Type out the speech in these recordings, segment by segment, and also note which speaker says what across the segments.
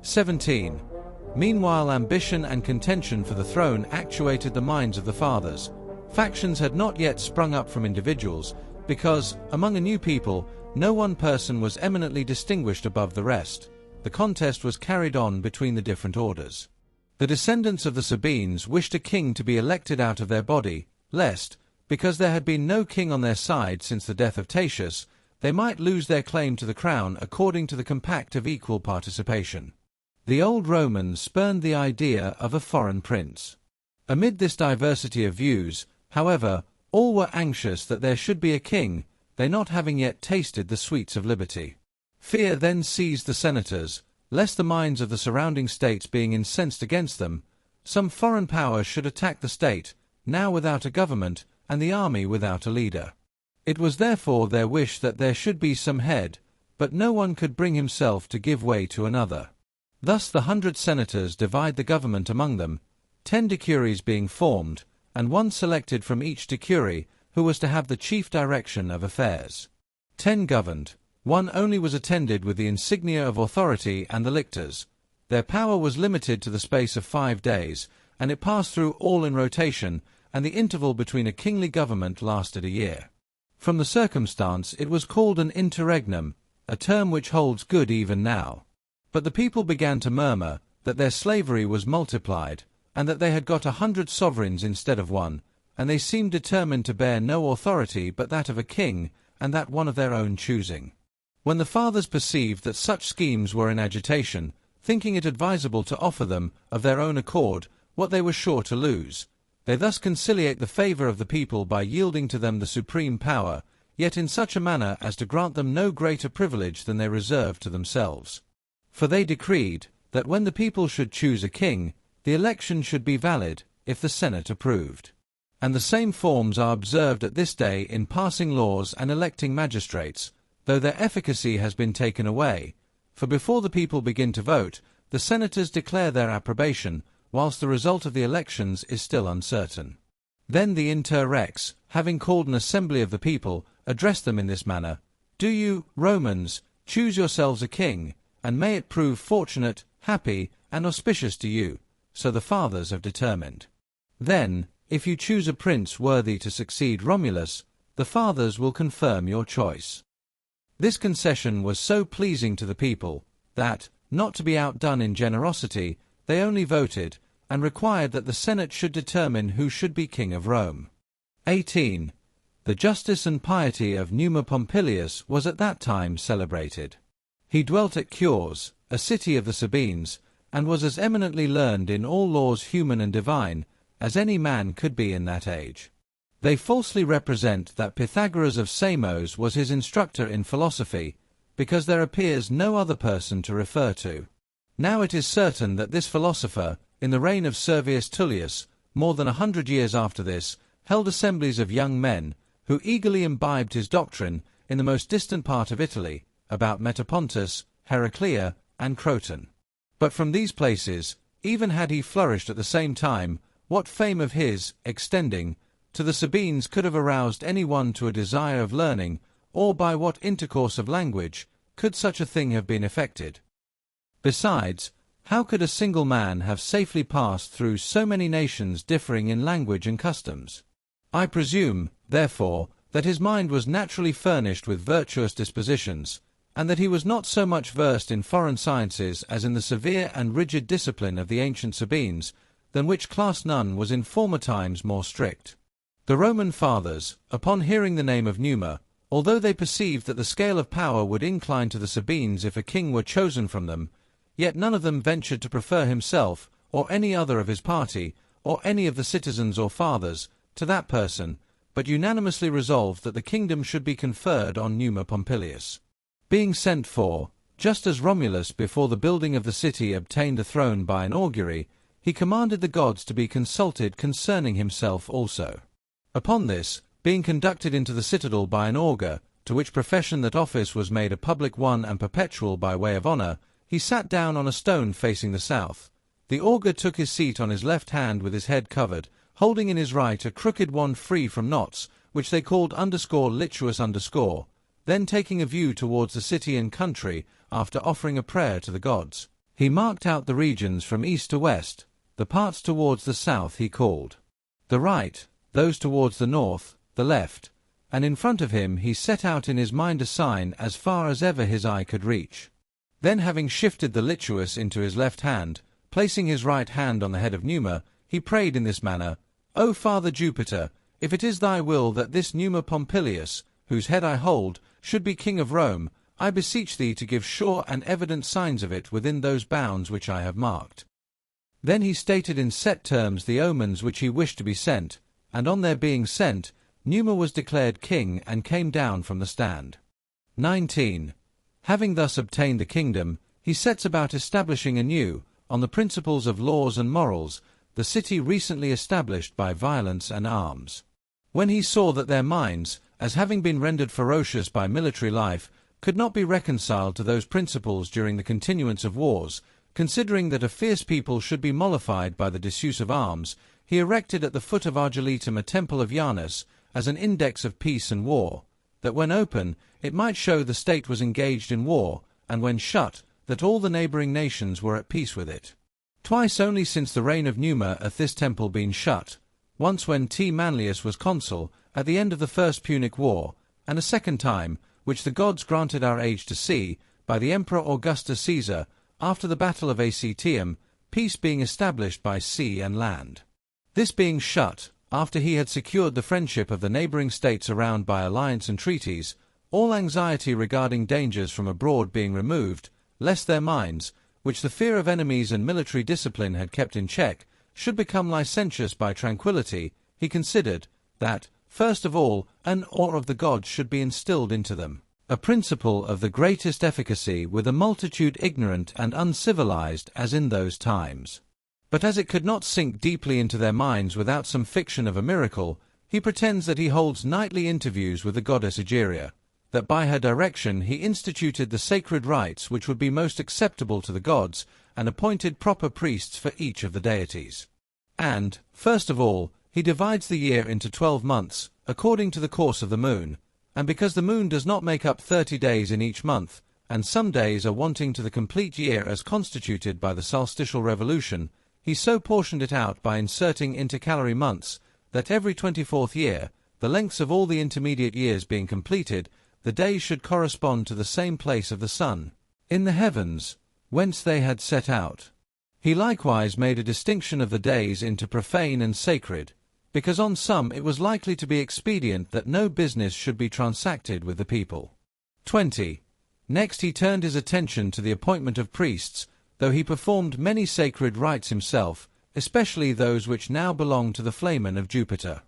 Speaker 1: 17. Meanwhile, ambition and contention for the throne actuated the minds of the fathers. Factions had not yet sprung up from individuals, because, among a new people, no one person was eminently distinguished above the rest. The contest was carried on between the different orders. The descendants of the Sabines wished a king to be elected out of their body, lest, because there had been no king on their side since the death of Tatius, they might lose their claim to the crown according to the compact of equal participation. The old Romans spurned the idea of a foreign prince. Amid this diversity of views, however, all were anxious that there should be a king, they not having yet tasted the sweets of liberty. Fear then seized the senators, lest the minds of the surrounding states being incensed against them, some foreign power should attack the state, now without a government, and the army without a leader. It was therefore their wish that there should be some head, but no one could bring himself to give way to another. Thus the 100 senators divide the government among them, 10 decuries being formed, and one selected from each decury, who was to have the chief direction of affairs. 10 governed, one only was attended with the insignia of authority and the lictors. Their power was limited to the space of 5 days, and it passed through all in rotation, and the interval between a kingly government lasted a year. From the circumstance it was called an interregnum, a term which holds good even now. But the people began to murmur that their slavery was multiplied, and that they had got 100 sovereigns instead of one, and they seemed determined to bear no authority but that of a king, and that one of their own choosing. When the fathers perceived that such schemes were in agitation, thinking it advisable to offer them, of their own accord, what they were sure to lose, they thus conciliate the favour of the people by yielding to them the supreme power, yet in such a manner as to grant them no greater privilege than they reserved to themselves. For they decreed, that when the people should choose a king, the election should be valid, if the Senate approved. And the same forms are observed at this day in passing laws and electing magistrates, though their efficacy has been taken away, for before the people begin to vote, the senators declare their approbation, whilst the result of the elections is still uncertain. Then the Inter Rex, having called an assembly of the people, addressed them in this manner: Do you, Romans, choose yourselves a king, and may it prove fortunate, happy, and auspicious to you, so the fathers have determined. Then, if you choose a prince worthy to succeed Romulus, the fathers will confirm your choice. This concession was so pleasing to the people, that, not to be outdone in generosity, they only voted, and required that the Senate should determine who should be king of Rome. 18. The justice and piety of Numa Pompilius was at that time celebrated. He dwelt at Cures, a city of the Sabines, and was as eminently learned in all laws human and divine, as any man could be in that age. They falsely represent that Pythagoras of Samos was his instructor in philosophy, because there appears no other person to refer to. Now it is certain that this philosopher, in the reign of Servius Tullius, more than 100 years after this, held assemblies of young men, who eagerly imbibed his doctrine in the most distant part of Italy, about Metapontus, Heraclea, and Croton. But from these places, even had he flourished at the same time, what fame of his, extending to the Sabines, could have aroused any one to a desire of learning, or by what intercourse of language could such a thing have been effected? Besides, how could a single man have safely passed through so many nations differing in language and customs? I presume, therefore, that his mind was naturally furnished with virtuous dispositions, and that he was not so much versed in foreign sciences as in the severe and rigid discipline of the ancient Sabines, than which class none was in former times more strict. The Roman fathers, upon hearing the name of Numa, although they perceived that the scale of power would incline to the Sabines if a king were chosen from them, yet none of them ventured to prefer himself, or any other of his party, or any of the citizens or fathers, to that person, but unanimously resolved that the kingdom should be conferred on Numa Pompilius. Being sent for, just as Romulus before the building of the city obtained the throne by an augury, he commanded the gods to be consulted concerning himself also. Upon this, being conducted into the citadel by an augur, to which profession that office was made a public one and perpetual by way of honour, he sat down on a stone facing the south. The augur took his seat on his left hand with his head covered, holding in his right a crooked wand free from knots, which they called _lituus_, then taking a view towards the city and country, after offering a prayer to the gods, He marked out the regions from east to west, the parts towards the south he called the right, those towards the north, the left, and in front of him he set out in his mind a sign as far as ever his eye could reach. Then having shifted the lituus into his left hand, placing his right hand on the head of Numa, he prayed in this manner, O Father Jupiter, if it is thy will that this Numa Pompilius, whose head I hold, should be king of Rome, I beseech thee to give sure and evident signs of it within those bounds which I have marked. Then he stated in set terms the omens which he wished to be sent, and on their being sent, Numa was declared king and came down from the stand. 19. Having thus obtained the kingdom, he sets about establishing anew, on the principles of laws and morals, the city recently established by violence and arms. When he saw that their minds, as having been rendered ferocious by military life, could not be reconciled to those principles during the continuance of wars, considering that a fierce people should be mollified by the disuse of arms, he erected at the foot of Argiletum a temple of Janus, as an index of peace and war, that when open, it might show the state was engaged in war, and when shut, that all the neighbouring nations were at peace with it. Twice only since the reign of Numa hath this temple been shut, once when T. Manlius was consul, at the end of the First Punic War, and a second time, which the gods granted our age to see, by the Emperor Augustus Caesar, after the battle of Actium, peace being established by sea and land. This being shut, after he had secured the friendship of the neighbouring states around by alliance and treaties, all anxiety regarding dangers from abroad being removed, lest their minds, which the fear of enemies and military discipline had kept in check, should become licentious by tranquillity, he considered that, first of all, an awe of the gods should be instilled into them, a principle of the greatest efficacy with a multitude ignorant and uncivilized as in those times. But as it could not sink deeply into their minds without some fiction of a miracle, he pretends that he holds nightly interviews with the goddess Egeria, that by her direction he instituted the sacred rites which would be most acceptable to the gods, and appointed proper priests for each of the deities. And, first of all, he divides the year into 12 months, according to the course of the moon, and because the moon does not make up 30 days in each month, and some days are wanting to the complete year as constituted by the solstitial revolution, he so portioned it out by inserting intercalary months, that every 24th year, the lengths of all the intermediate years being completed, the days should correspond to the same place of the sun, in the heavens, whence they had set out. He likewise made a distinction of the days into profane and sacred, because on some it was likely to be expedient that no business should be transacted with the people. 20. Next he turned his attention to the appointment of priests, though he performed many sacred rites himself, especially those which now belonged to the Flamen of Jupiter.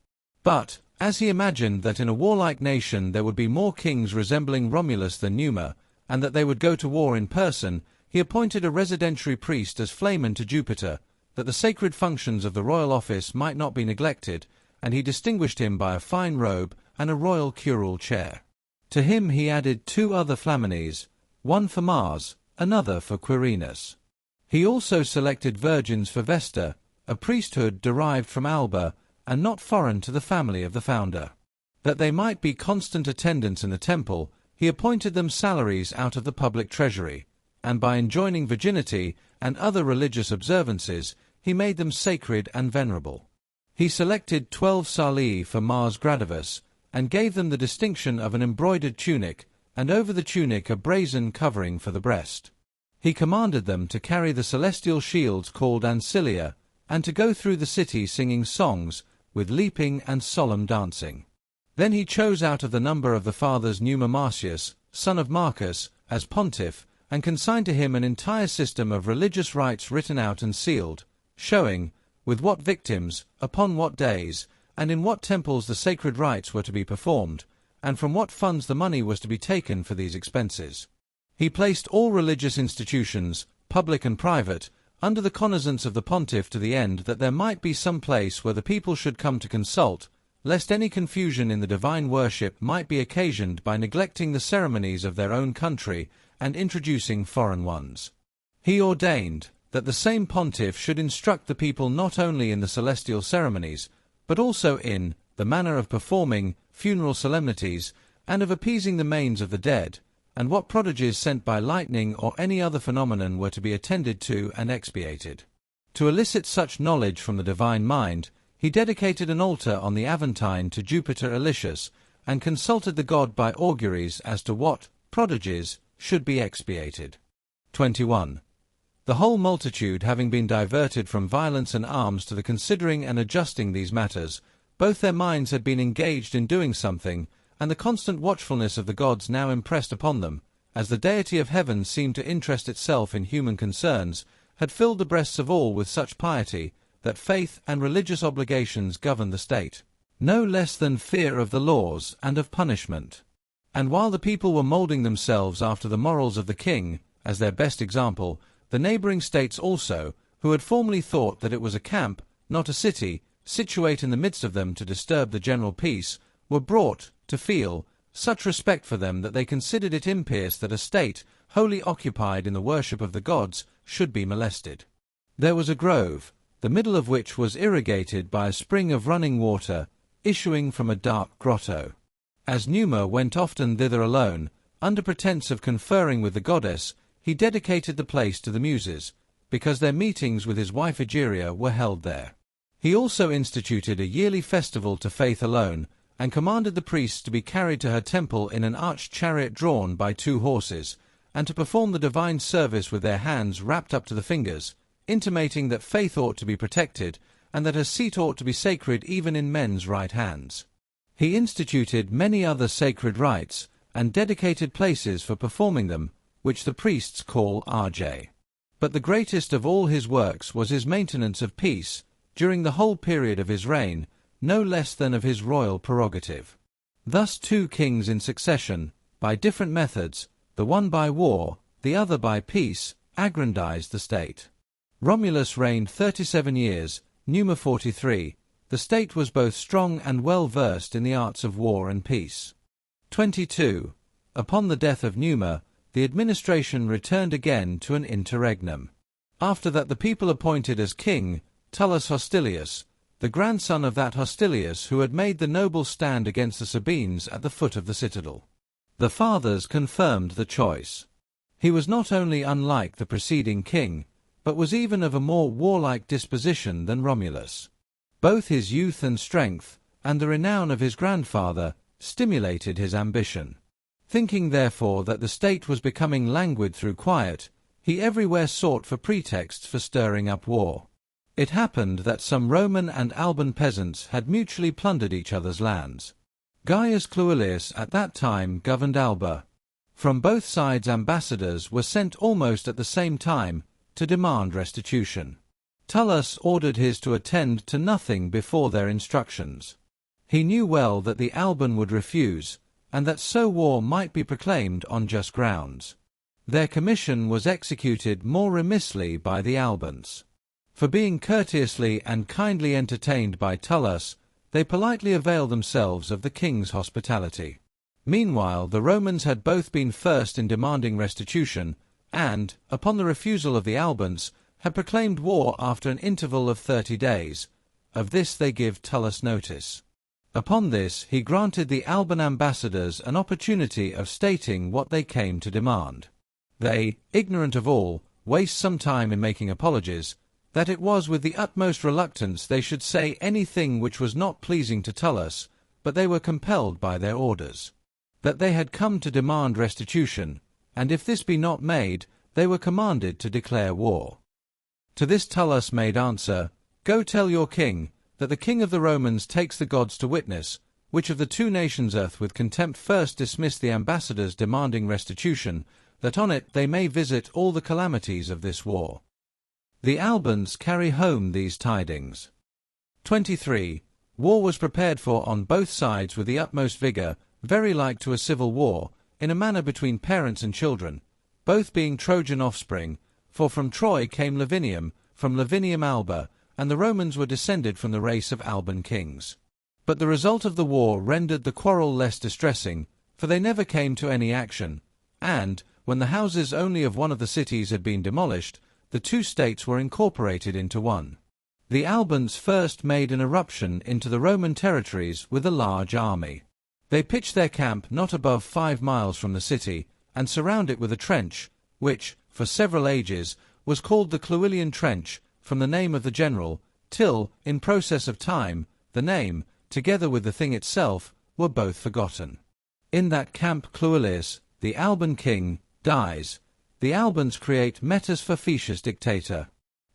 Speaker 1: But, as he imagined that in a warlike nation there would be more kings resembling Romulus than Numa, and that they would go to war in person, he appointed a residentiary priest as Flamen to Jupiter, that the sacred functions of the royal office might not be neglected, and he distinguished him by a fine robe and a royal curule chair. To him he added 2 other Flamines, one for Mars, another for Quirinus. He also selected virgins for Vesta, a priesthood derived from Alba, and not foreign to the family of the founder. That they might be constant attendants in the temple, he appointed them salaries out of the public treasury, and by enjoining virginity and other religious observances, he made them sacred and venerable. He selected 12 Salii for Mars Gradivus, and gave them the distinction of an embroidered tunic, and over the tunic a brazen covering for the breast. He commanded them to carry the celestial shields called ancilia, and to go through the city singing songs, with leaping and solemn dancing. Then he chose out of the number of the fathers Numa Marcius, son of Marcus, as pontiff, and consigned to him an entire system of religious rites written out and sealed, showing, with what victims, upon what days, and in what temples the sacred rites were to be performed, and from what funds the money was to be taken for these expenses. He placed all religious institutions, public and private, under the cognizance of the pontiff to the end that there might be some place where the people should come to consult, lest any confusion in the divine worship might be occasioned by neglecting the ceremonies of their own country and introducing foreign ones. He ordained that the same pontiff should instruct the people not only in the celestial ceremonies, but also in the manner of performing funeral solemnities and of appeasing the manes of the dead, and what prodigies sent by lightning or any other phenomenon were to be attended to and expiated. To elicit such knowledge from the divine mind, he dedicated an altar on the Aventine to Jupiter Elicius, and consulted the god by auguries as to what prodigies should be expiated. 21. The whole multitude having been diverted from violence and arms to the considering and adjusting these matters, both their minds had been engaged in doing something, and the constant watchfulness of the gods now impressed upon them, as the deity of heaven seemed to interest itself in human concerns, had filled the breasts of all with such piety, that faith and religious obligations governed the state, no less than fear of the laws and of punishment. And while the people were moulding themselves after the morals of the king, as their best example, the neighbouring states also, who had formerly thought that it was a camp, not a city, situate in the midst of them to disturb the general peace, were brought to feel such respect for them that they considered it impious that a state, wholly occupied in the worship of the gods, should be molested. There was a grove, the middle of which was irrigated by a spring of running water, issuing from a dark grotto. As Numa went often thither alone, under pretence of conferring with the goddess, he dedicated the place to the Muses, because their meetings with his wife Egeria were held there. He also instituted a yearly festival to Faith alone, and commanded the priests to be carried to her temple in an arched chariot drawn by 2 horses, and to perform the divine service with their hands wrapped up to the fingers, intimating that faith ought to be protected, and that her seat ought to be sacred even in men's right hands. He instituted many other sacred rites, and dedicated places for performing them, which the priests call RJ. But the greatest of all his works was his maintenance of peace, during the whole period of his reign, no less than of his royal prerogative. Thus 2 kings in succession, by different methods, the one by war, the other by peace, aggrandized the state. Romulus reigned 37 years, Numa 43. The state was both strong and well versed in the arts of war and peace. 22. Upon the death of Numa, the administration returned again to an interregnum. After that the people appointed as king Tullus Hostilius, the grandson of that Hostilius who had made the noble stand against the Sabines at the foot of the citadel. The fathers confirmed the choice. He was not only unlike the preceding king, but was even of a more warlike disposition than Romulus. Both his youth and strength, and the renown of his grandfather, stimulated his ambition. Thinking therefore that the state was becoming languid through quiet, he everywhere sought for pretexts for stirring up war. It happened that some Roman and Alban peasants had mutually plundered each other's lands. Gaius Cluilius at that time governed Alba. From both sides ambassadors were sent almost at the same time to demand restitution. Tullus ordered his to attend to nothing before their instructions. He knew well that the Alban would refuse, and that so war might be proclaimed on just grounds. Their commission was executed more remissly by the Albans. For being courteously and kindly entertained by Tullus, they politely availed themselves of the king's hospitality. Meanwhile the Romans had both been first in demanding restitution, and, upon the refusal of the Albans, had proclaimed war after an interval of 30 days. Of this they give Tullus notice. Upon this he granted the Alban ambassadors an opportunity of stating what they came to demand. They, ignorant of all, waste some time in making apologies, that it was with the utmost reluctance they should say anything which was not pleasing to Tullus, but they were compelled by their orders. That they had come to demand restitution, and if this be not made, they were commanded to declare war. To this Tullus made answer, Go tell your king, that the king of the Romans takes the gods to witness, which of the 2 nations doth with contempt first dismiss the ambassadors demanding restitution, that on it they may visit all the calamities of this war. The Albans carry home these tidings. 23. War was prepared for on both sides with the utmost vigour, very like to a civil war, in a manner between parents and children, both being Trojan offspring, for from Troy came Lavinium, from Lavinium Alba, and the Romans were descended from the race of Alban kings. But the result of the war rendered the quarrel less distressing, for they never came to any action, and, when the houses only of one of the cities had been demolished, the 2 states were incorporated into one. The Albans first made an eruption into the Roman territories with a large army. They pitched their camp not above 5 miles from the city, and surround it with a trench, which, for several ages, was called the Cluilian Trench, from the name of the general, till, in process of time, the name, together with the thing itself, were both forgotten. In that camp Cluilius, the Alban king, dies. The Albans create Mettus Facetious dictator.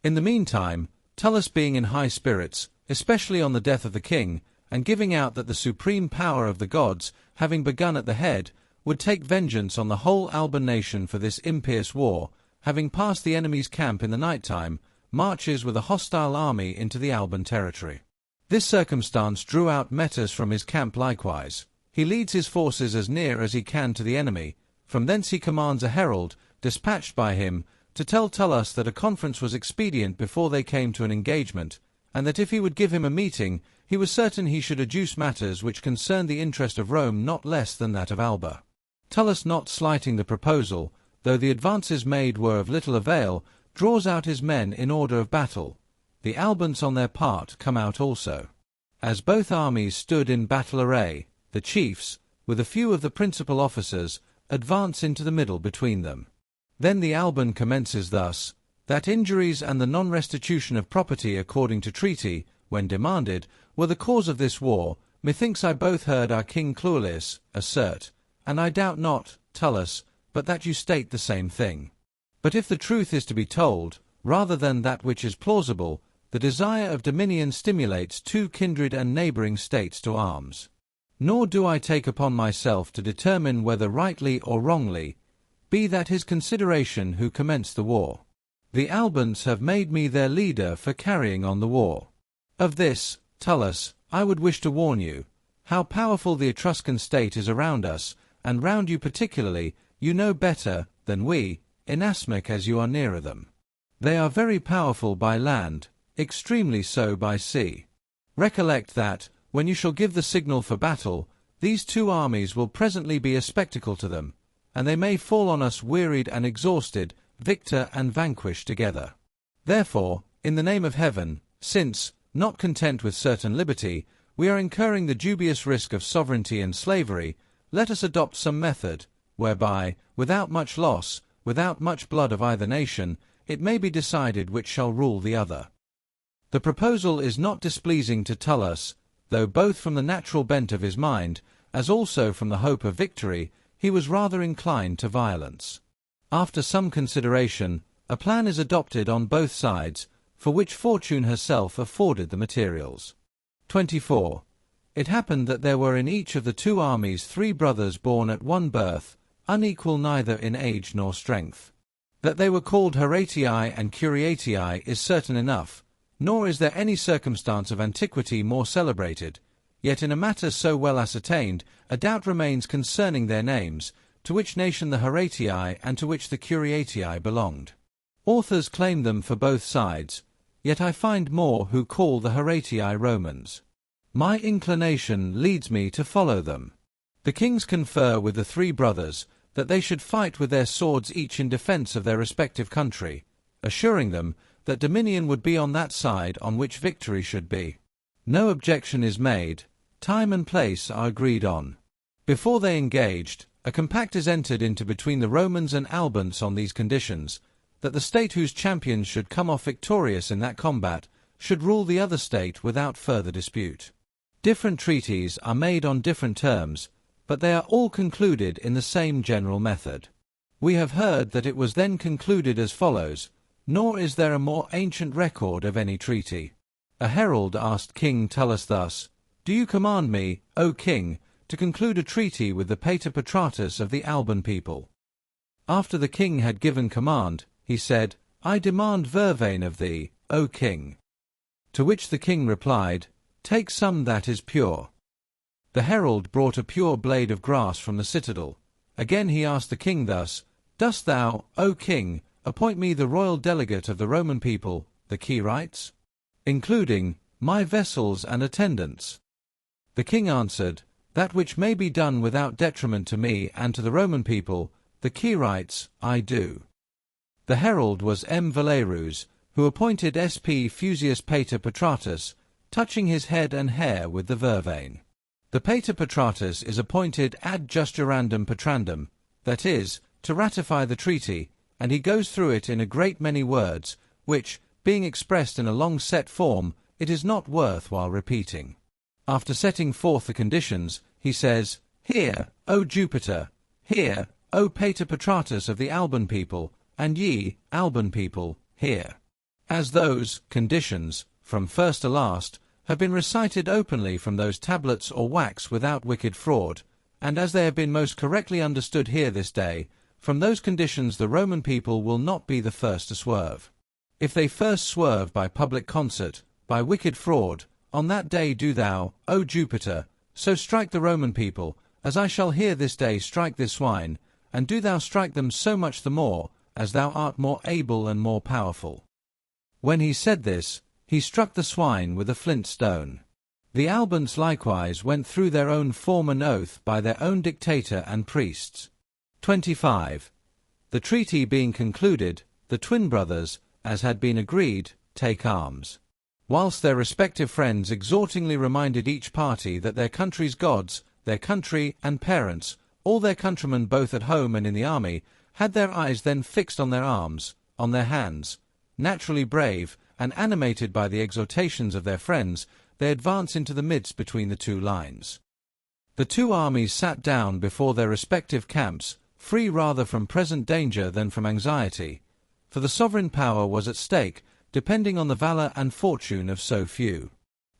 Speaker 1: In the meantime, Tullus being in high spirits, especially on the death of the king, and giving out that the supreme power of the gods, having begun at the head, would take vengeance on the whole Alban nation for this impious war, having passed the enemy's camp in the night time, marches with a hostile army into the Alban territory. This circumstance drew out Mettus from his camp likewise. He leads his forces as near as he can to the enemy. From thence he commands a herald, dispatched by him, to tell Tullus that a conference was expedient before they came to an engagement, and that if he would give him a meeting, he was certain he should adduce matters which concerned the interest of Rome not less than that of Alba. Tullus, not slighting the proposal, though the advances made were of little avail, draws out his men in order of battle. The Albans on their part come out also. As both armies stood in battle array, the chiefs, with a few of the principal officers, advance into the middle between them. Then the Alban commences thus: that injuries and the non-restitution of property according to treaty, when demanded, were the cause of this war, methinks I both heard our King Cluilius assert, and I doubt not, Tullus, but that you state the same thing. But if the truth is to be told, rather than that which is plausible, the desire of dominion stimulates two kindred and neighbouring states to arms. Nor do I take upon myself to determine whether rightly or wrongly, be that his consideration who commenced the war. The Albans have made me their leader for carrying on the war. Of this, Tullus, I would wish to warn you, how powerful the Etruscan state is around us, and round you particularly, you know better than we, inasmuch as you are nearer them. They are very powerful by land, extremely so by sea. Recollect that, when you shall give the signal for battle, these two armies will presently be a spectacle to them, and they may fall on us wearied and exhausted, victor and vanquished together. Therefore, in the name of heaven, since, not content with certain liberty, we are incurring the dubious risk of sovereignty and slavery, let us adopt some method, whereby, without much loss, without much blood of either nation, it may be decided which shall rule the other. The proposal is not displeasing to Tullus, though both from the natural bent of his mind, as also from the hope of victory, he was rather inclined to violence. After some consideration, a plan is adopted on both sides, for which fortune herself afforded the materials. 24. It happened that there were in each of the two armies 3 brothers born at one birth, unequal neither in age nor strength. That they were called Horatii and Curiatii is certain enough, nor is there any circumstance of antiquity more celebrated, yet in a matter so well ascertained, a doubt remains concerning their names, to which nation the Horatii and to which the Curiatii belonged. Authors claim them for both sides, yet I find more who call the Horatii Romans. My inclination leads me to follow them. The kings confer with the 3 brothers that they should fight with their swords each in defence of their respective country, assuring them that dominion would be on that side on which victory should be. No objection is made, time and place are agreed on. Before they engaged, a compact is entered into between the Romans and Albans on these conditions, that the state whose champions should come off victorious in that combat should rule the other state without further dispute. Different treaties are made on different terms, but they are all concluded in the same general method. We have heard that it was then concluded as follows, nor is there a more ancient record of any treaty. A herald asked King Tullus thus: "Do you command me, O king, to conclude a treaty with the Pater Patratus of the Alban people?" After the king had given command, he said, "I demand vervain of thee, O king." To which the king replied, "Take some that is pure." The herald brought a pure blade of grass from the citadel. Again he asked the king thus: "Dost thou, O king, appoint me the royal delegate of the Roman people, the Quirites, including my vessels and attendants?" The king answered, "That which may be done without detriment to me and to the Roman people, the Quirites, I do." The herald was M. Valerus, who appointed S.P. Fusius Pater Patratus, touching his head and hair with the vervain. The Pater Patratus is appointed ad justurandum patrandum, that is, to ratify the treaty, and he goes through it in a great many words, which, being expressed in a long set form, it is not worth while repeating. After setting forth the conditions, he says, "Hear, O Jupiter! Hear, O Pater Patratus of the Alban people, and ye, Alban people, hear." As those conditions, from first to last, have been recited openly from those tablets or wax without wicked fraud, and as they have been most correctly understood here this day, from those conditions the Roman people will not be the first to swerve. If they first swerve by public concert, by wicked fraud, on that day do thou, O Jupiter, so strike the Roman people, as I shall here this day strike this swine, and do thou strike them so much the more, as thou art more able and more powerful. When he said this, he struck the swine with a flint stone. The Albans likewise went through their own form and oath by their own dictator and priests. 25. The treaty being concluded, the twin brothers, as had been agreed, take arms. Whilst their respective friends exhortingly reminded each party that their country's gods, their country and parents, all their countrymen both at home and in the army, had their eyes then fixed on their arms, on their hands. Naturally brave, and animated by the exhortations of their friends, they advance into the midst between the two lines. The two armies sat down before their respective camps, free rather from present danger than from anxiety, for the sovereign power was at stake, depending on the valour and fortune of so few.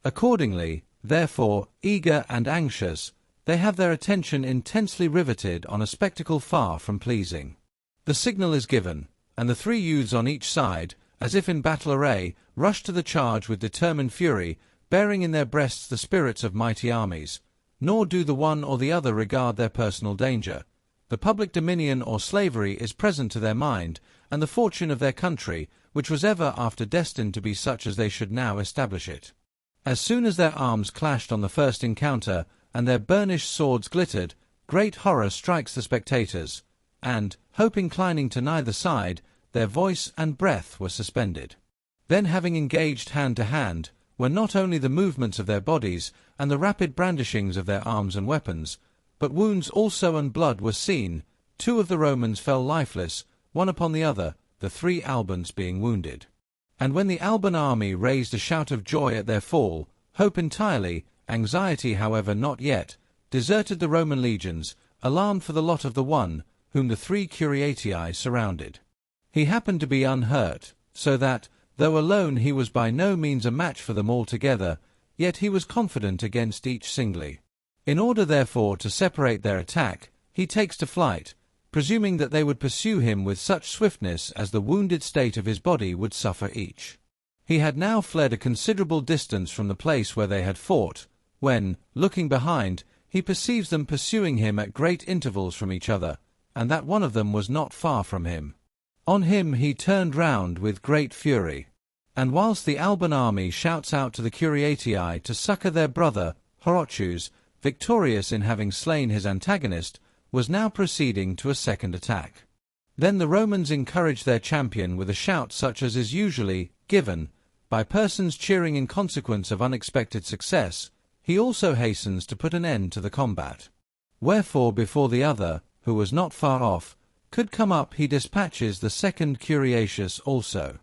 Speaker 1: Accordingly, therefore, eager and anxious, they have their attention intensely riveted on a spectacle far from pleasing. The signal is given, and the three youths on each side, as if in battle array, rush to the charge with determined fury, bearing in their breasts the spirits of mighty armies, nor do the one or the other regard their personal danger. The public dominion or slavery is present to their mind, and the fortune of their country, which was ever after destined to be such as they should now establish it. As soon as their arms clashed on the first encounter, and their burnished swords glittered, great horror strikes the spectators, and, hope inclining to neither side, their voice and breath were suspended. Then, having engaged hand to hand, were not only the movements of their bodies, and the rapid brandishings of their arms and weapons, but wounds also and blood were seen. 2 of the Romans fell lifeless, one upon the other, the 3 Albans being wounded. And when the Alban army raised a shout of joy at their fall, hope entirely, anxiety however not yet, deserted the Roman legions, alarmed for the lot of the one, whom the 3 Curiatii surrounded. He happened to be unhurt, so that, though alone he was by no means a match for them all together, yet he was confident against each singly. In order therefore to separate their attack, he takes to flight, presuming that they would pursue him with such swiftness as the wounded state of his body would suffer each. He had now fled a considerable distance from the place where they had fought, when, looking behind, he perceives them pursuing him at great intervals from each other, and that one of them was not far from him. On him he turned round with great fury, and whilst the Alban army shouts out to the Curiatii to succour their brother, Horatius, victorious in having slain his antagonist, was now proceeding to a second attack. Then the Romans encouraged their champion with a shout such as is usually given by persons cheering in consequence of unexpected success. He also hastens to put an end to the combat. Wherefore before the other, who was not far off, could come up, he dispatches the second Curiatius also.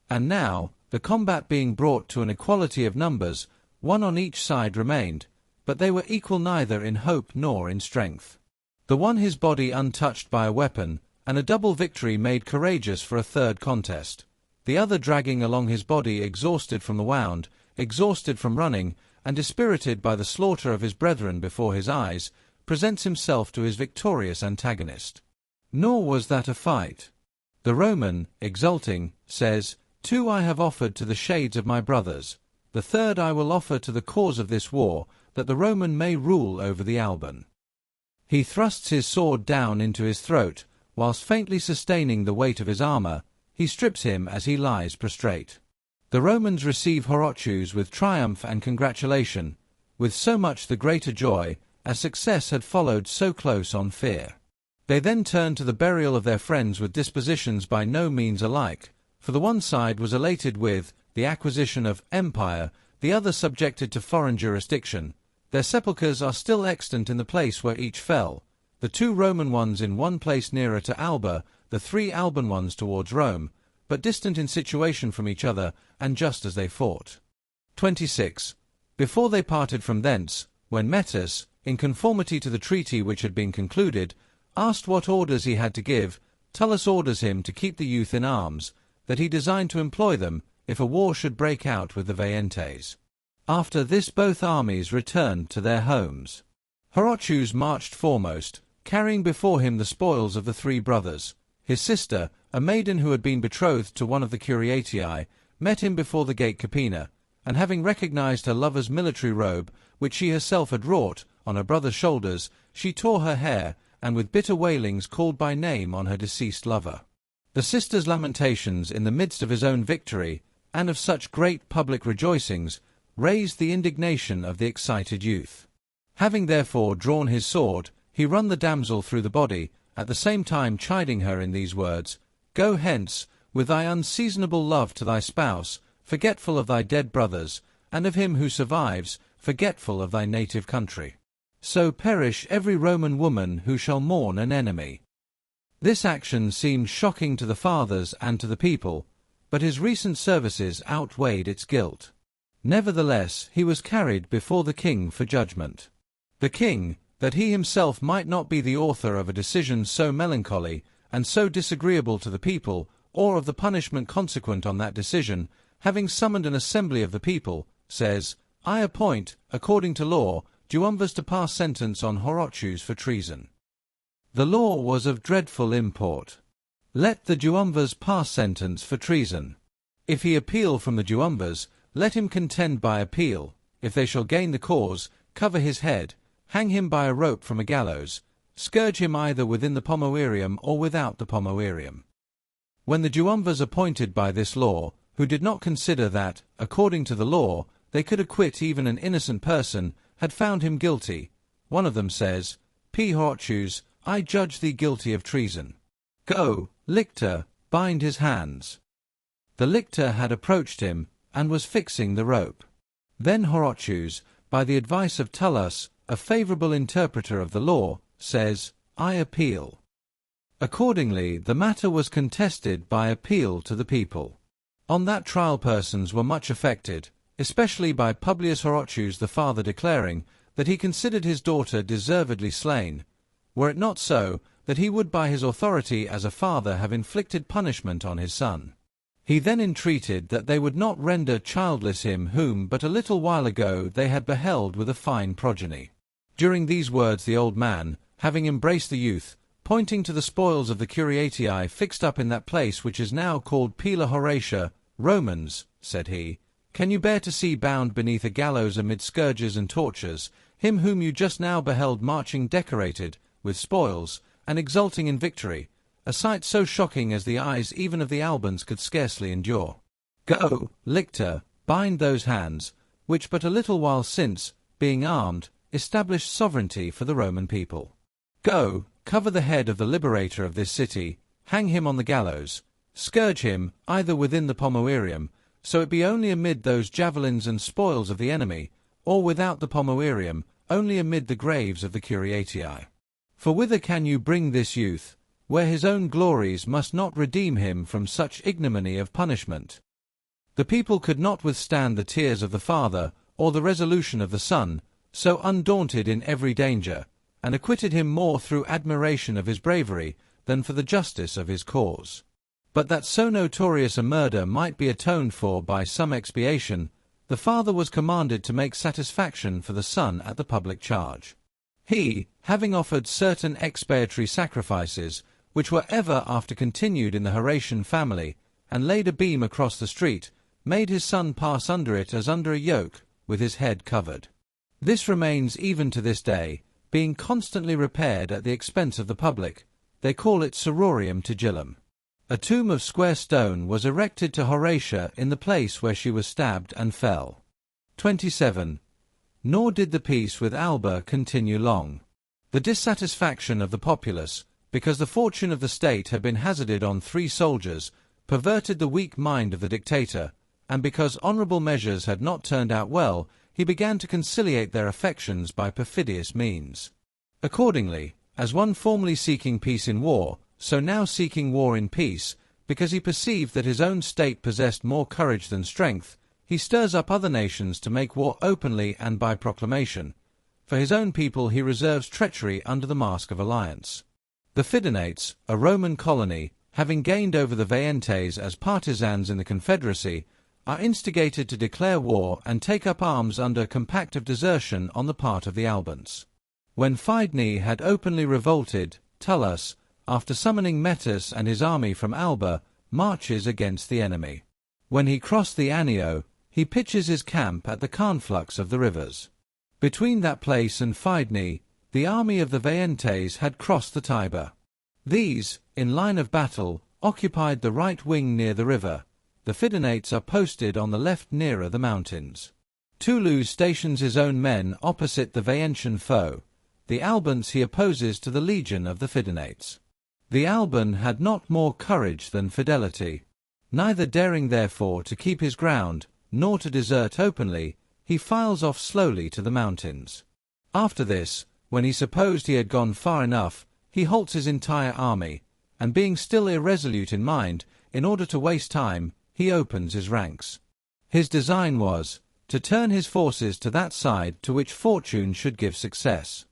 Speaker 1: And now, the combat being brought to an equality of numbers, one on each side remained, but they were equal neither in hope nor in strength. The one his body untouched by a weapon, and a double victory made courageous for a third contest. The other dragging along his body exhausted from the wound, exhausted from running, and dispirited by the slaughter of his brethren before his eyes, presents himself to his victorious antagonist. Nor was that a fight. The Roman, exulting, says, 2 I have offered to the shades of my brothers, the 3rd I will offer to the cause of this war, that the Roman may rule over the Alban. He thrusts his sword down into his throat, whilst faintly sustaining the weight of his armour, he strips him as he lies prostrate. The Romans receive Horatius with triumph and congratulation, with so much the greater joy, as success had followed so close on fear. They then turned to the burial of their friends with dispositions by no means alike, for the one side was elated with the acquisition of empire, the other subjected to foreign jurisdiction. Their sepulchres are still extant in the place where each fell, the 2 Roman ones in one place nearer to Alba, the 3 Alban ones towards Rome, but distant in situation from each other, and just as they fought. 26. Before they parted from thence, when Mettus, in conformity to the treaty which had been concluded, asked what orders he had to give, Tullus orders him to keep the youth in arms, that he designed to employ them, if a war should break out with the Veientes. After this both armies returned to their homes. Horatius marched foremost, carrying before him the spoils of the 3 brothers. His sister, a maiden who had been betrothed to one of the Curiatii, met him before the gate Capena, and having recognized her lover's military robe, which she herself had wrought, on her brother's shoulders, she tore her hair, and with bitter wailings called by name on her deceased lover. The sister's lamentations in the midst of his own victory, and of such great public rejoicings, raised the indignation of the excited youth. Having therefore drawn his sword, he run the damsel through the body, at the same time chiding her in these words, "Go hence, with thy unseasonable love to thy spouse, forgetful of thy dead brothers, and of him who survives, forgetful of thy native country. So perish every Roman woman who shall mourn an enemy." This action seemed shocking to the fathers and to the people, but his recent services outweighed its guilt. Nevertheless, he was carried before the king for judgment. The king, that he himself might not be the author of a decision so melancholy and so disagreeable to the people, or of the punishment consequent on that decision, having summoned an assembly of the people, says, "I appoint, according to law, duumvirs to pass sentence on Horatius for treason." The law was of dreadful import. Let the duumvirs pass sentence for treason. If he appeal from the duumvirs, let him contend by appeal. If they shall gain the cause, cover his head, hang him by a rope from a gallows, scourge him either within the pomoerium or without the pomoerium. When the duumvirs appointed by this law, who did not consider that, according to the law, they could acquit even an innocent person, had found him guilty, one of them says, "P. Horatius, I judge thee guilty of treason. Go, lictor, bind his hands." The lictor had approached him, and was fixing the rope. Then Horatius, by the advice of Tullus, a favourable interpreter of the law, says, "I appeal." Accordingly, the matter was contested by appeal to the people. On that trial persons were much affected, especially by Publius Horatius the father declaring that he considered his daughter deservedly slain, were it not so, that he would by his authority as a father have inflicted punishment on his son. He then entreated that they would not render childless him whom but a little while ago they had beheld with a fine progeny. During these words the old man, having embraced the youth, pointing to the spoils of the Curiatii fixed up in that place which is now called Pila Horatia, "Romans," said he, "can you bear to see bound beneath a gallows amid scourges and tortures, him whom you just now beheld marching decorated, with spoils, and exulting in victory, a sight so shocking as the eyes even of the Albans could scarcely endure? Go, lictor, bind those hands, which but a little while since, being armed, established sovereignty for the Roman people. Go, cover the head of the liberator of this city, hang him on the gallows, scourge him either within the pomoerium, so it be only amid those javelins and spoils of the enemy, or without the pomoerium, only amid the graves of the Curiatii. For whither can you bring this youth, where his own glories must not redeem him from such ignominy of punishment?" The people could not withstand the tears of the father, or the resolution of the son, so undaunted in every danger, and acquitted him more through admiration of his bravery than for the justice of his cause. But that so notorious a murder might be atoned for by some expiation, the father was commanded to make satisfaction for the son at the public charge. He, having offered certain expiatory sacrifices, which were ever after continued in the Horatian family, and laid a beam across the street, made his son pass under it as under a yoke, with his head covered. This remains even to this day, being constantly repaired at the expense of the public. They call it Sororium Tigillum. A tomb of square stone was erected to Horatia in the place where she was stabbed and fell. 27. Nor did the peace with Alba continue long. The dissatisfaction of the populace, because the fortune of the state had been hazarded on 3 soldiers, perverted the weak mind of the dictator, and because honourable measures had not turned out well, he began to conciliate their affections by perfidious means. Accordingly, as one formerly seeking peace in war, so now seeking war in peace, because he perceived that his own state possessed more courage than strength, he stirs up other nations to make war openly and by proclamation. For his own people he reserves treachery under the mask of alliance. The Fidenates, a Roman colony, having gained over the Veientes as partisans in the confederacy, are instigated to declare war and take up arms under compact of desertion on the part of the Albans. When Fidenae had openly revolted, Tullus, after summoning Mettus and his army from Alba, marches against the enemy. When he crossed the Anio, he pitches his camp at the conflux of the rivers. Between that place and Fidenae, the army of the Veientes had crossed the Tiber. These, in line of battle, occupied the right wing near the river. The Fidenates are posted on the left nearer the mountains. Tullus stations his own men opposite the Veientian foe. The Albans he opposes to the legion of the Fidenates. The Alban had not more courage than fidelity. Neither daring therefore to keep his ground, nor to desert openly, he files off slowly to the mountains. After this, when he supposed he had gone far enough, he halts his entire army, and being still irresolute in mind, in order to waste time, he opens his ranks. His design was, to turn his forces to that side to which fortune should give success.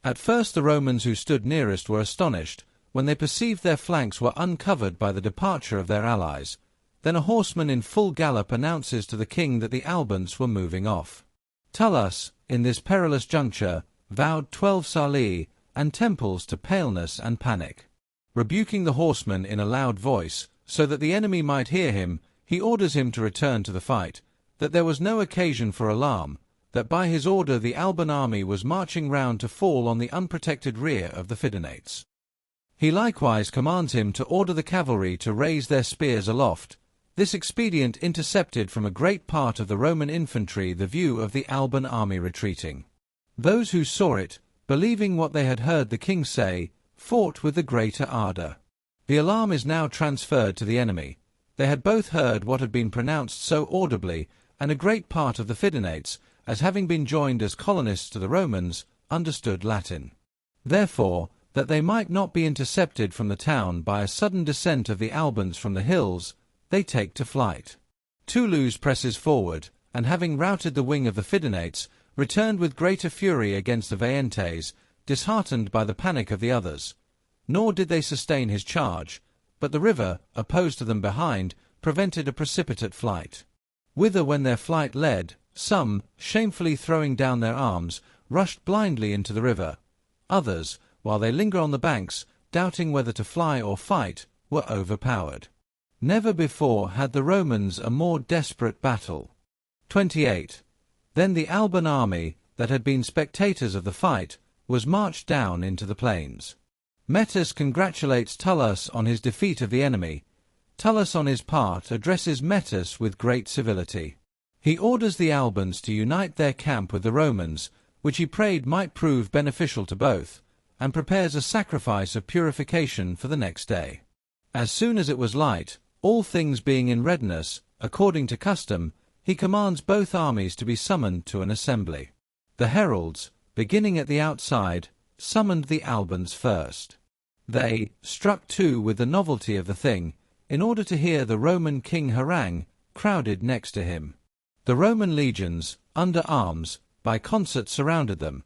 Speaker 1: At first the Romans who stood nearest were astonished, when they perceived their flanks were uncovered by the departure of their allies. Then a horseman in full gallop announces to the king that the Albans were moving off. Tullus, in this perilous juncture, vowed 12 salii and temples to paleness and panic. Rebuking the horseman in a loud voice, so that the enemy might hear him, he orders him to return to the fight, that there was no occasion for alarm, that by his order the Alban army was marching round to fall on the unprotected rear of the Fidenates. He likewise commands him to order the cavalry to raise their spears aloft. This expedient intercepted from a great part of the Roman infantry the view of the Alban army retreating. Those who saw it, believing what they had heard the king say, fought with the greater ardour. The alarm is now transferred to the enemy. They had both heard what had been pronounced so audibly, and a great part of the Fidenates, as having been joined as colonists to the Romans, understood Latin. Therefore, that they might not be intercepted from the town by a sudden descent of the Albans from the hills, they take to flight. Tullus presses forward, and having routed the wing of the Fidenates, returned with greater fury against the Veientes, disheartened by the panic of the others. Nor did they sustain his charge, but the river, opposed to them behind, prevented a precipitate flight. Whither when their flight led, some, shamefully throwing down their arms, rushed blindly into the river. Others, while they linger on the banks, doubting whether to fly or fight, were overpowered. Never before had the Romans a more desperate battle. 28. Then the Alban army, that had been spectators of the fight, was marched down into the plains. Mettus congratulates Tullus on his defeat of the enemy. Tullus on his part addresses Mettus with great civility. He orders the Albans to unite their camp with the Romans, which he prayed might prove beneficial to both, and prepares a sacrifice of purification for the next day. As soon as it was light, all things being in readiness, according to custom, he commands both armies to be summoned to an assembly. The heralds, beginning at the outside, summoned the Albans first. They, struck too with the novelty of the thing, in order to hear the Roman king harangue, crowded next to him. The Roman legions, under arms, by concert surrounded them.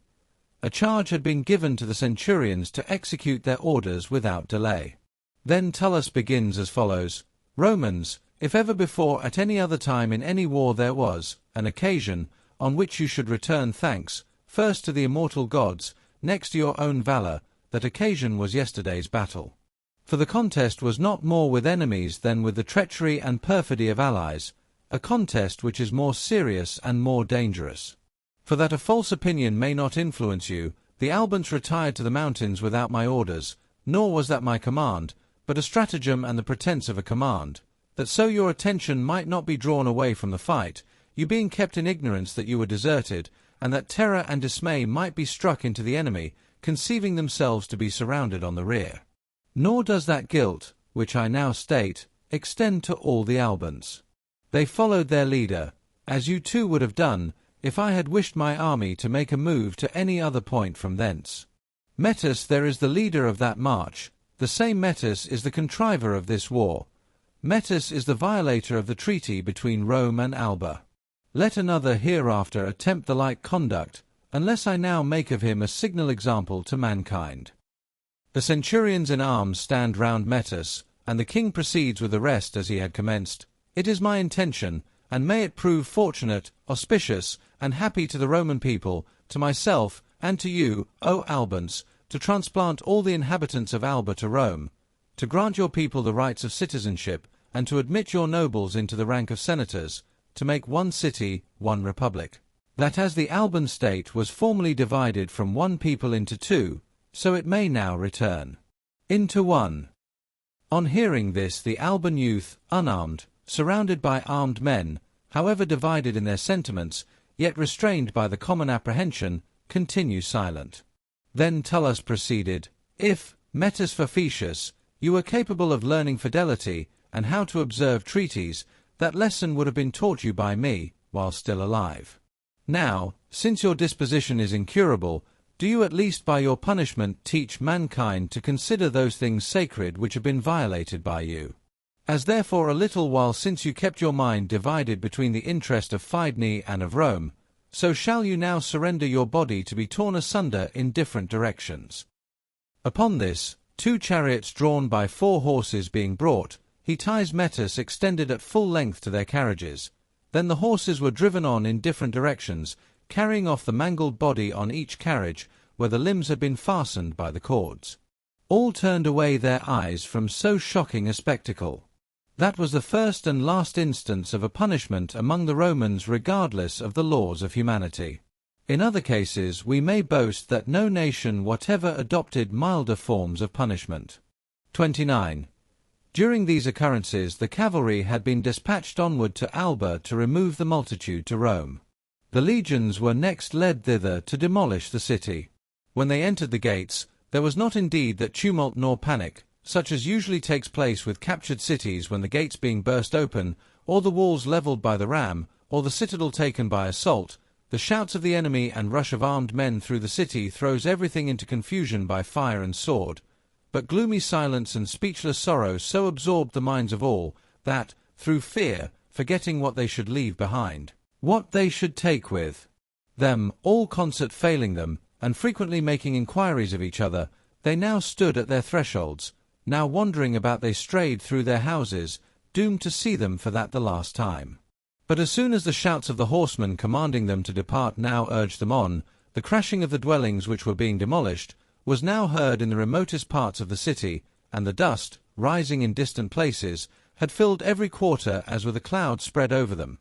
Speaker 1: A charge had been given to the centurions to execute their orders without delay. Then Tullus begins as follows: Romans, if ever before at any other time in any war there was an occasion on which you should return thanks, first to the immortal gods, next to your own valour, that occasion was yesterday's battle. For the contest was not more with enemies than with the treachery and perfidy of allies, a contest which is more serious and more dangerous. For that a false opinion may not influence you, the Albans retired to the mountains without my orders, nor was that my command, but a stratagem and the pretence of a command, that so your attention might not be drawn away from the fight, you being kept in ignorance that you were deserted, and that terror and dismay might be struck into the enemy, conceiving themselves to be surrounded on the rear. Nor does that guilt, which I now state, extend to all the Albans. They followed their leader, as you too would have done, if I had wished my army to make a move to any other point from thence. Mettus there is the leader of that march, the same Mettus is the contriver of this war. Mettus is the violator of the treaty between Rome and Alba. Let another hereafter attempt the like conduct, unless I now make of him a signal example to mankind. The centurions in arms stand round Mettus, and the king proceeds with the rest as he had commenced. It is my intention, and may it prove fortunate, auspicious, and happy to the Roman people, to myself, and to you, O Albans, to transplant all the inhabitants of Alba to Rome, to grant your people the rights of citizenship, and to admit your nobles into the rank of senators, to make one city, one republic. That as the Alban state was formerly divided from one people into two, so it may now return into one. On hearing this, the Alban youth, unarmed, surrounded by armed men, however divided in their sentiments, yet restrained by the common apprehension, continue silent. Then Tullus proceeded, If, Mettus Facetious, you were capable of learning fidelity, and how to observe treaties, that lesson would have been taught you by me, while still alive. Now, since your disposition is incurable, do you at least by your punishment teach mankind to consider those things sacred which have been violated by you. As therefore a little while since you kept your mind divided between the interest of Fidne and of Rome, so shall you now surrender your body to be torn asunder in different directions. Upon this, 2 chariots drawn by 4 horses being brought, he ties Mettus extended at full length to their carriages. Then the horses were driven on in different directions, carrying off the mangled body on each carriage, where the limbs had been fastened by the cords. All turned away their eyes from so shocking a spectacle. That was the first and last instance of a punishment among the Romans regardless of the laws of humanity. In other cases we may boast that no nation whatever adopted milder forms of punishment. 29. During these occurrences the cavalry had been dispatched onward to Alba to remove the multitude to Rome. The legions were next led thither to demolish the city. When they entered the gates, there was not indeed that tumult nor panic, such as usually takes place with captured cities when the gates being burst open, or the walls levelled by the ram, or the citadel taken by assault. The shouts of the enemy and rush of armed men through the city throws everything into confusion by fire and sword. But gloomy silence and speechless sorrow so absorbed the minds of all, that, through fear, forgetting what they should leave behind, what they should take with them, all concert failing them, and frequently making inquiries of each other, they now stood at their thresholds, now wandering about they strayed through their houses, doomed to see them for that the last time. But as soon as the shouts of the horsemen commanding them to depart now urged them on, the crashing of the dwellings which were being demolished was now heard in the remotest parts of the city, and the dust, rising in distant places, had filled every quarter as with a cloud spread over them.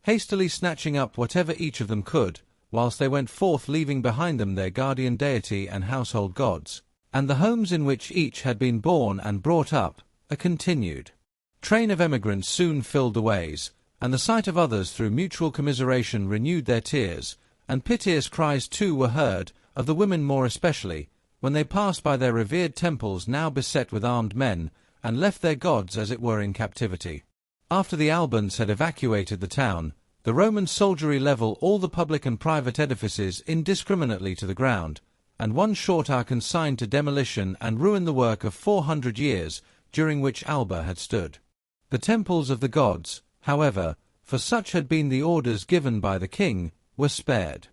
Speaker 1: Hastily snatching up whatever each of them could, whilst they went forth leaving behind them their guardian deity and household gods, and the homes in which each had been born and brought up, a continued train of emigrants soon filled the ways, and the sight of others through mutual commiseration renewed their tears, and piteous cries too were heard, of the women more especially, when they passed by their revered temples now beset with armed men, and left their gods as it were in captivity. After the Albans had evacuated the town, the Roman soldiery level all the public and private edifices indiscriminately to the ground, and one short hour consigned to demolition and ruin the work of 400 years, during which Alba had stood. The temples of the gods, however, for such had been the orders given by the king, were spared.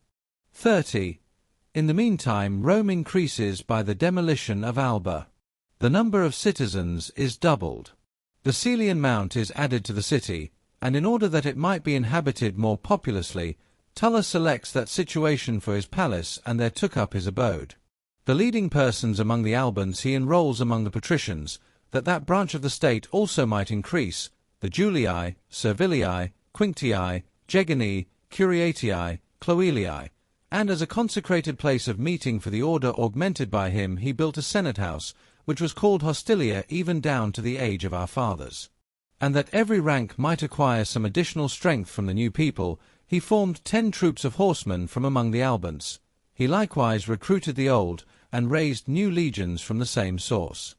Speaker 1: 30. In the meantime Rome increases by the demolition of Alba. The number of citizens is doubled. The Celian Mount is added to the city, and in order that it might be inhabited more populously, Tullus selects that situation for his palace and there took up his abode. The leading persons among the Albans he enrolls among the patricians, that branch of the state also might increase, the Julii, Servilii, Quinctii, Geganii, Curiatii, Cloelii, and as a consecrated place of meeting for the order augmented by him he built a senate house, which was called Hostilia even down to the age of our fathers. And that every rank might acquire some additional strength from the new people, he formed 10 troops of horsemen from among the Albans. He likewise recruited the old, and raised new legions from the same source.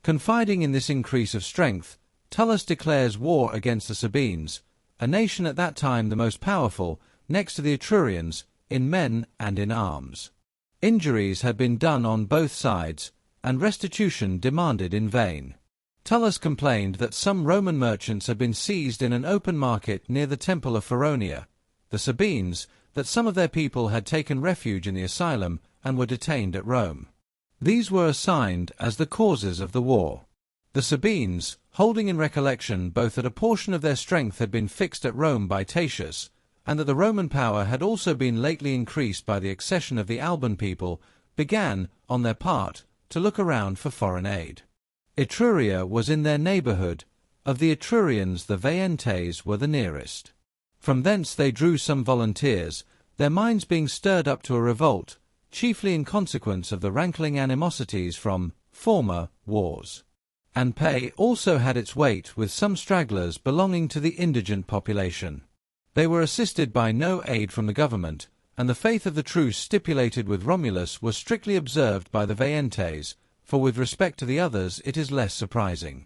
Speaker 1: Confiding in this increase of strength, Tullus declares war against the Sabines, a nation at that time the most powerful, next to the Etrurians, in men and in arms. Injuries had been done on both sides, and restitution demanded in vain. Tullus complained that some Roman merchants had been seized in an open market near the temple of Feronia, the Sabines, that some of their people had taken refuge in the asylum and were detained at Rome. These were assigned as the causes of the war. The Sabines, holding in recollection both that a portion of their strength had been fixed at Rome by Tatius, and that the Roman power had also been lately increased by the accession of the Alban people, began, on their part, to look around for foreign aid. Etruria was in their neighbourhood. Of the Etrurians the Veientes were the nearest. From thence they drew some volunteers, their minds being stirred up to a revolt, chiefly in consequence of the rankling animosities from former wars. And pay also had its weight with some stragglers belonging to the indigent population. They were assisted by no aid from the government, and the faith of the truce stipulated with Romulus was strictly observed by the Veientes, for with respect to the others it is less surprising.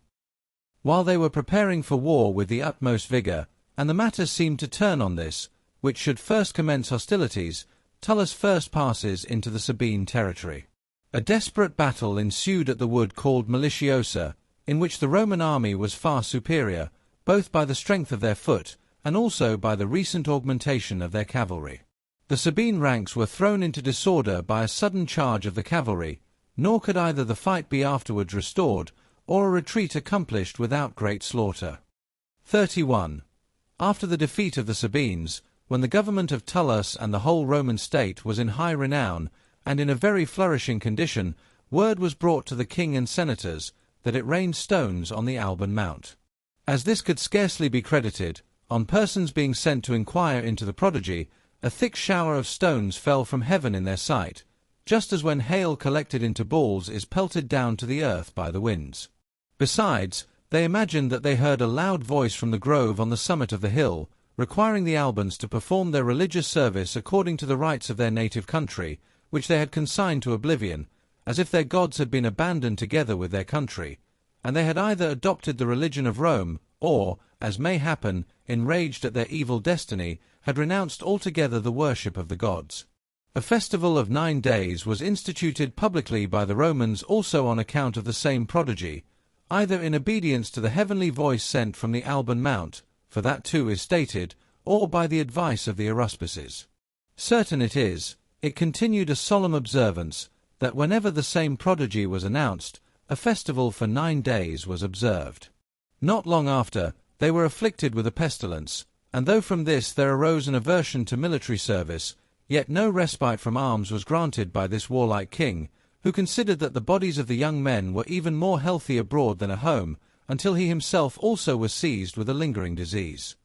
Speaker 1: While they were preparing for war with the utmost vigour, and the matter seemed to turn on this, which should first commence hostilities, Tullus first passes into the Sabine territory. A desperate battle ensued at the wood called Maliciosa, in which the Roman army was far superior, both by the strength of their foot, and also by the recent augmentation of their cavalry. The Sabine ranks were thrown into disorder by a sudden charge of the cavalry, nor could either the fight be afterwards restored, or a retreat accomplished without great slaughter. 31. After the defeat of the Sabines, when the government of Tullus and the whole Roman state was in high renown, and in a very flourishing condition, word was brought to the king and senators that it rained stones on the Alban Mount. As this could scarcely be credited, on persons being sent to inquire into the prodigy, a thick shower of stones fell from heaven in their sight, just as when hail collected into balls is pelted down to the earth by the winds. Besides, they imagined that they heard a loud voice from the grove on the summit of the hill, requiring the Albans to perform their religious service according to the rites of their native country, which they had consigned to oblivion, as if their gods had been abandoned together with their country, and they had either adopted the religion of Rome, or, as may happen, enraged at their evil destiny, had renounced altogether the worship of the gods. A festival of 9 days was instituted publicly by the Romans also on account of the same prodigy, either in obedience to the heavenly voice sent from the Alban Mount, for that too is stated, or by the advice of the aruspices. Certain it is, it continued a solemn observance, that whenever the same prodigy was announced, a festival for 9 days was observed. Not long after, they were afflicted with a pestilence, and though from this there arose an aversion to military service, yet no respite from arms was granted by this warlike king, who considered that the bodies of the young men were even more healthy abroad than at home, until he himself also was seized with a lingering disease.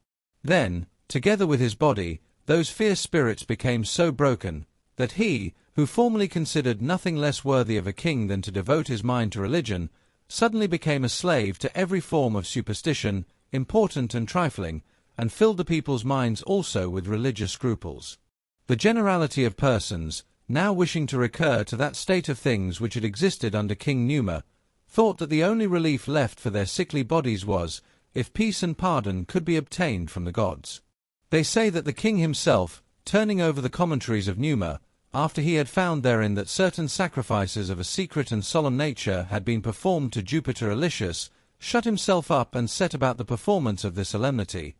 Speaker 1: Then, together with his body, those fierce spirits became so broken, that he, who formerly considered nothing less worthy of a king than to devote his mind to religion, suddenly became a slave to every form of superstition, important and trifling, and filled the people's minds also with religious scruples. The generality of persons, now wishing to recur to that state of things which had existed under King Numa, thought that the only relief left for their sickly bodies was, if peace and pardon could be obtained from the gods. They say that the king himself, turning over the commentaries of Numa, after he had found therein that certain sacrifices of a secret and solemn nature had been performed to Jupiter Alicius, shut himself up and set about the performance of this solemnity,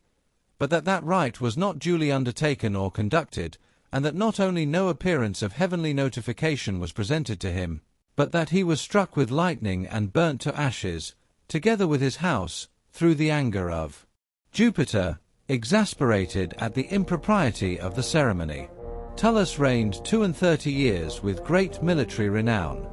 Speaker 1: but that rite was not duly undertaken or conducted, and that not only no appearance of heavenly notification was presented to him, but that he was struck with lightning and burnt to ashes, together with his house, through the anger of Jupiter, exasperated at the impropriety of the ceremony. Tullus reigned 32 years with great military renown.